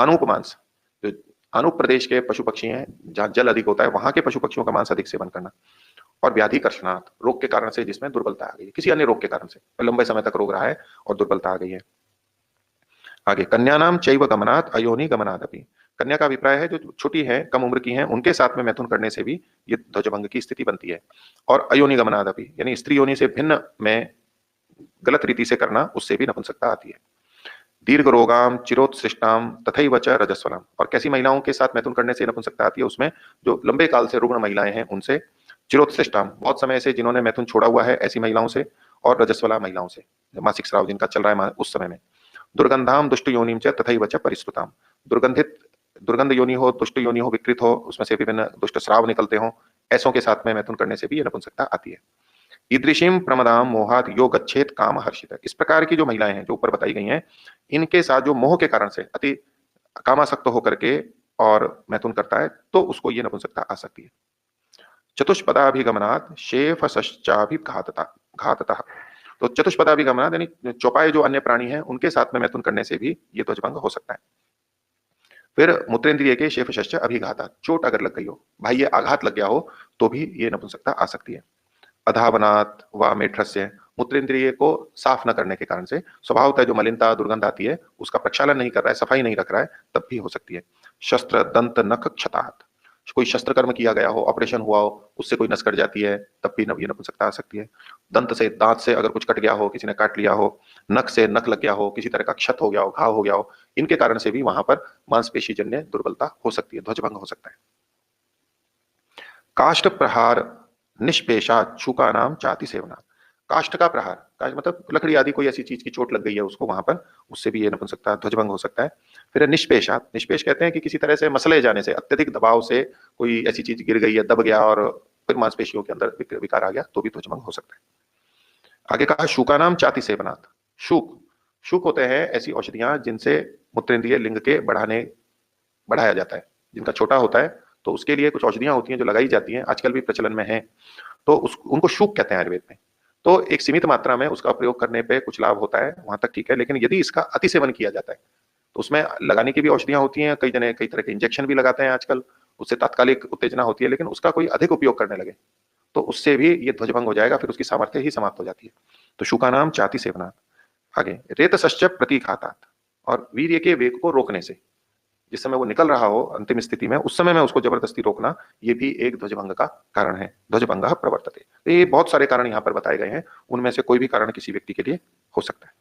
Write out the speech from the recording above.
आनुक मांस, जो आनुक प्रदेश के पशु पक्षी हैं जहाँ जल अधिक होता है वहां के पशु पक्षियों का मांस अधिक सेवन करना। और व्याधि कर्षणार्थ, रोग के कारण से जिसमें दुर्बलता आ गई है, किसी अन्य रोग के कारण से लंबे समय तक रोग रहा है और दुर्बलता आ गई है। आगे कन्या नाम चैव गमनात् अयोनि गमनात् अपि, कन्या का अभिप्राय है जो छोटी है, कम उम्र की है, उनके साथ में मैथुन करने से भी ये ध्वजभंग की स्थिति बनती है। और अयोनि गमनात् अपि यानी स्त्री योनि से भिन्न में गलत रीति से करना, उससे भी नपुंसकता आती है। दीर्घ रोगाम चिरोत्सृष्टाम तथैव च रजस्वलाम, और कैसी महिलाओं के साथ मैथुन करने से नपुंसकता आती है, उसमें जो लंबे काल से रुग्ण महिलाएं हैं उनसे, चिरोत्सृष्टाम बहुत समय से जिन्होंने मैथुन छोड़ा हुआ है ऐसी महिलाओं से, और रजस्वला महिलाओं से, मासिक स्राव जिनका चल रहा है उस समय में। दुर्गंधाम दुष्ट योनिम च तथैव च परिश्रुताम, दुर्गंधित, दुर्गंध योनि हो, दुष्ट योनि हो, विकृत हो, उसमें से विभिन्न दुष्ट श्राव निकलते हो, ऐसों के साथ में मैथुन करने से भी ये नपुंसकता आती है। ईदृशीम प्रमदाम मोहात यो गच्छेत काम हर्षित, इस प्रकार की जो महिलाएं हैं जो ऊपर बताई गई हैं, इनके साथ जो मोह के कारण से अति कामासक्त होकर के और मैथुन करता है तो उसको ये नपुंसकता आ सकती है। चतुष्पदाभिगमनात् शेफश्चाभिघातता घाततः, तो चतुष्पदाभिगमनात् यानी चौपाए जो अन्य प्राणी हैं उनके साथ में मैथुन करने से भी ये ध्वजभंग हो सकता है। फिर मूत्रेंद्रिय के शेफश्च अभिघाता, चोट अगर लग गई हो, बाह्य आघात लग गया हो, तो भी ये नपुंसकता आ सकती है। अधावनात् व मेढ्रस्य, मूत्रेंद्रिय को साफ न करने के कारण से, स्वभावतः जो मलिनता दुर्गंध आती है उसका प्रक्षालन नहीं कर रहा है, सफाई नहीं रख रहा है, तब भी हो सकती है। शस्त्र दंत नख क्षतात्, कोई शस्त्र कर्म किया गया हो, ऑपरेशन हुआ हो, उससे कोई नस कट जाती है, तब भी ये नपुंसकता आ सकती है। दंत से, दांत से अगर कुछ कट गया हो, किसी ने काट लिया हो, नख से नख लग गया हो, किसी तरह का क्षत हो गया हो, घाव हो गया हो, इनके कारण से भी वहां पर मांसपेशी जन्य दुर्बलता हो सकती है, ध्वजभंग हो सकता है। काष्ठ प्रहार निष्पेशा चूका नाम चाति सेवना, काष्ठ का प्रहार, काष्ठ मतलब लकड़ी आदि कोई ऐसी चीज की चोट लग गई है उसको वहां पर, उससे भी ये नपुंसकता ध्वजभंग हो सकता है। फिर निष्पेशा, निष्पेश कहते हैं कि किसी तरह से मसले जाने से, अत्यधिक दबाव से कोई ऐसी चीज गिर गई है, दब गया और फिर मांसपेशियों के अंदर विकार आ गया, तो भी ध्वजभंग हो सकता है। आगे कहा शूका नाम चाति सेवनात्, शूक, शूक होते हैं ऐसी औषधियां जिनसे मूत्रेंद्रिय लिंग के बढ़ाया जाता है, जिनका छोटा होता है तो उसके लिए कुछ औषधियां होती हैं जो लगाई जाती हैं, आजकल भी प्रचलन में है, तो उनको शूक कहते हैं आयुर्वेद में। तो एक सीमित मात्रा में उसका प्रयोग करने पे कुछ लाभ होता है, वहां तक ठीक है, लेकिन यदि इसका अति सेवन किया जाता है तो उसमें लगाने की भी औषधियां होती हैं, कई जने कई तरह के इंजेक्शन भी लगाते हैं आजकल, उससे तात्कालिक उत्तेजना होती है, लेकिन उसका कोई अधिक उपयोग करने लगे तो उससे भी ये ध्वजभंग हो जाएगा, फिर उसकी सामर्थ्य ही समाप्त हो जाती है। तो शुका नाम चाति सेवनात्। आगे रेतसश्च प्रतिघातात्, और वीर्य के वेग को रोकने से, जिस समय वो निकल रहा हो अंतिम स्थिति में, उस समय में उसको जबरदस्ती रोकना, ये भी एक ध्वजभंग का कारण है, ध्वजभंग प्रवर्तते। तो ये बहुत सारे कारण यहाँ पर बताए गए हैं, उनमें से कोई भी कारण किसी व्यक्ति के लिए हो सकता है।